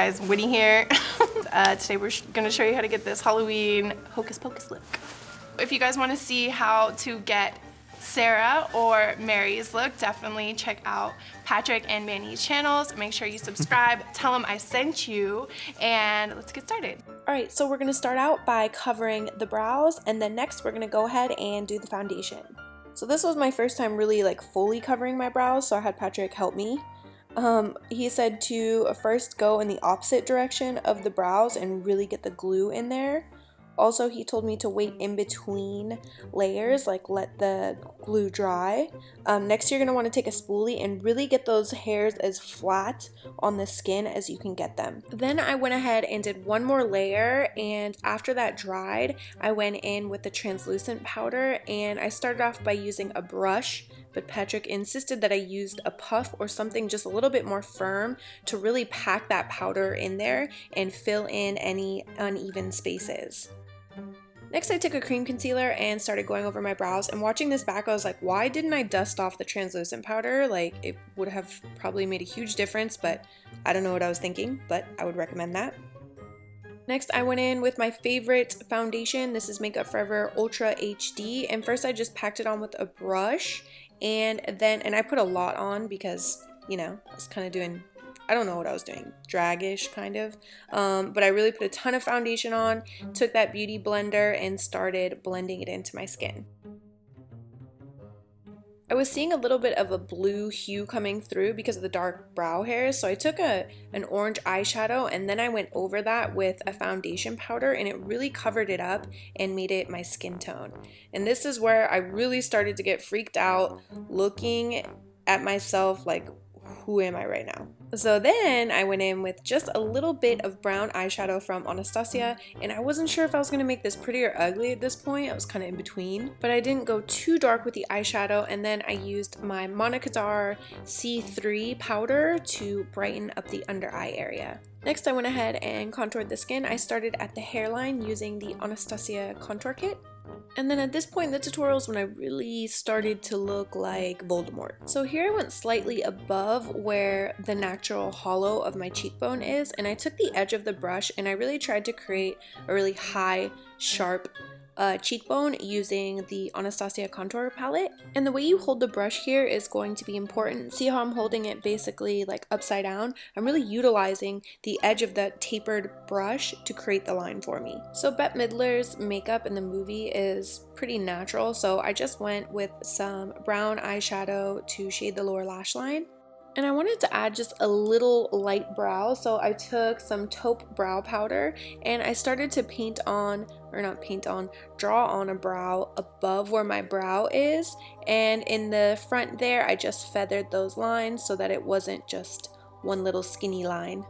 guys, Winnie here. Today we're gonna show you how to get this Halloween Hocus Pocus look. If you guys want to see how to get Sarah or Mary's look, definitely check out Patrick and Manny's channels. Make sure you subscribe, tell them I sent you, and let's get started. Alright, so we're gonna start out by covering the brows, and then next we're gonna go ahead and do the foundation. So this was my first time really like fully covering my brows, so I had Patrick help me. He said to first go in the opposite direction of the brows and really get the glue in there. Also, he told me to wait in between layers, like let the glue dry. Next, you're going to want to take a spoolie and really get those hairs as flat on the skin as you can get them. Then I went ahead and did one more layer, and after that dried, I went in with the translucent powder, and I started off by using a brush, but Patrick insisted that I used a puff or something just a little bit more firm to really pack that powder in there and fill in any uneven spaces. Next, I took a cream concealer and started going over my brows, and watching this back, I was like, why didn't I dust off the translucent powder? Like, it would have probably made a huge difference, but I don't know what I was thinking, but I would recommend that. Next, I went in with my favorite foundation. This is Makeup Forever Ultra HD, and first I just packed it on with a brush, and I put a lot on because, you know, I was kind of doing, I don't know what I was doing, drag-ish kind of, but I really put a ton of foundation on, took that beauty blender and started blending it into my skin. I was seeing a little bit of a blue hue coming through because of the dark brow hairs, so I took an orange eyeshadow and then I went over that with a foundation powder, and it really covered it up and made it my skin tone. And this is where I really started to get freaked out, looking at myself like, who am I right now? So then I went in with just a little bit of brown eyeshadow from Anastasia, and I wasn't sure if I was going to make this pretty or ugly at this point. I was kind of in between, but I didn't go too dark with the eyeshadow, and then I used my MANNA KADAR C3 powder to brighten up the under eye area. Next, I went ahead and contoured the skin. I started at the hairline using the Anastasia Contour Kit. And then at this point in the tutorial is when I really started to look like Voldemort. So here I went slightly above where the natural hollow of my cheekbone is, and I took the edge of the brush and I really tried to create a really high, sharp cheekbone using the Anastasia contour palette. And the way you hold the brush here is going to be important. See how I'm holding it basically like upside down? I'm really utilizing the edge of the tapered brush to create the line for me. So Bette Midler's makeup in the movie is pretty natural, so I just went with some brown eyeshadow to shade the lower lash line. And I wanted to add just a little light brow, so I took some taupe brow powder and I started to draw on a brow above where my brow is, and in the front there I just feathered those lines so that it wasn't just one little skinny line.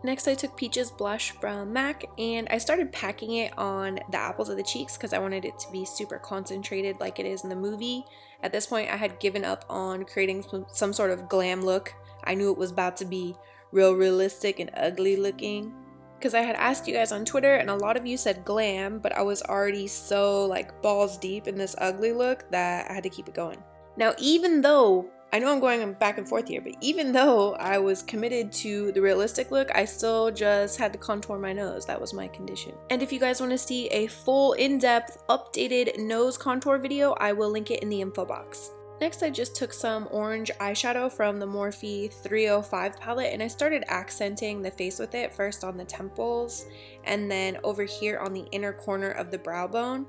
Next, I took Peach's blush from MAC and I started packing it on the apples of the cheeks because I wanted it to be super concentrated like it is in the movie. At this point, I had given up on creating some sort of glam look. I knew it was about to be real realistic and ugly looking. Because I had asked you guys on Twitter and a lot of you said glam, but I was already so like balls deep in this ugly look that I had to keep it going. Now, even though I know I'm going back and forth here, but even though I was committed to the realistic look, I still just had to contour my nose. That was my condition. And if you guys want to see a full, in-depth, updated nose contour video, I will link it in the info box. Next, I just took some orange eyeshadow from the Morphe 305 palette and I started accenting the face with it, first on the temples and then over here on the inner corner of the brow bone.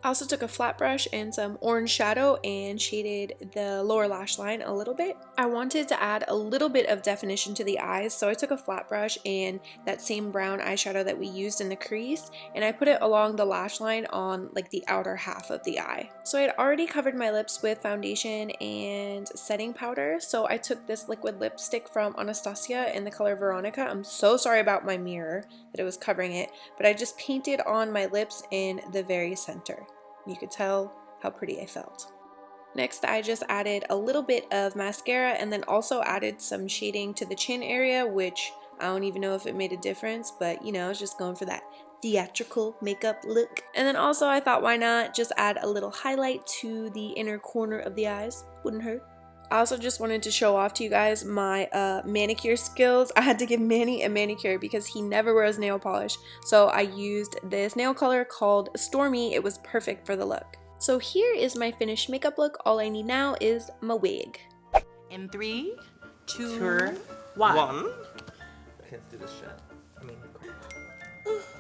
I also took a flat brush and some orange shadow and shaded the lower lash line a little bit. I wanted to add a little bit of definition to the eyes, so I took a flat brush and that same brown eyeshadow that we used in the crease, and I put it along the lash line on like the outer half of the eye. So I had already covered my lips with foundation and setting powder, so I took this liquid lipstick from Anastasia in the color Veronica. I'm so sorry about my mirror that it was covering it, but I just painted on my lips in the very center. You could tell how pretty I felt. Next, I just added a little bit of mascara and then also added some shading to the chin area, which I don't even know if it made a difference, but you know, I was just going for that theatrical makeup look. And then also I thought, why not just add a little highlight to the inner corner of the eyes? Wouldn't hurt. I also just wanted to show off to you guys my manicure skills. I had to give Manny a manicure because he never wears nail polish. So I used this nail color called Stormy. It was perfect for the look. So here is my finished makeup look. All I need now is my wig. In 3, 2, 1. Can't do this shit. I mean,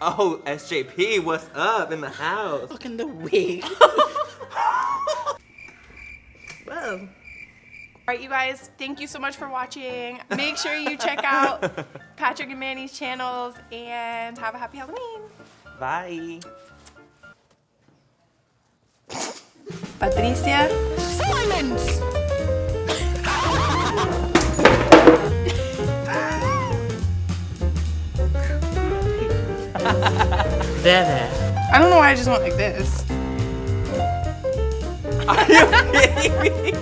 oh, SJP, what's up in the house? Look in the wig. Well. Alright, you guys, thank you so much for watching. Make sure you check out Patrick and Manny's channels and have a happy Halloween. Bye. Patricia. Simons! There. I don't know why I just went like this. Are you kidding me?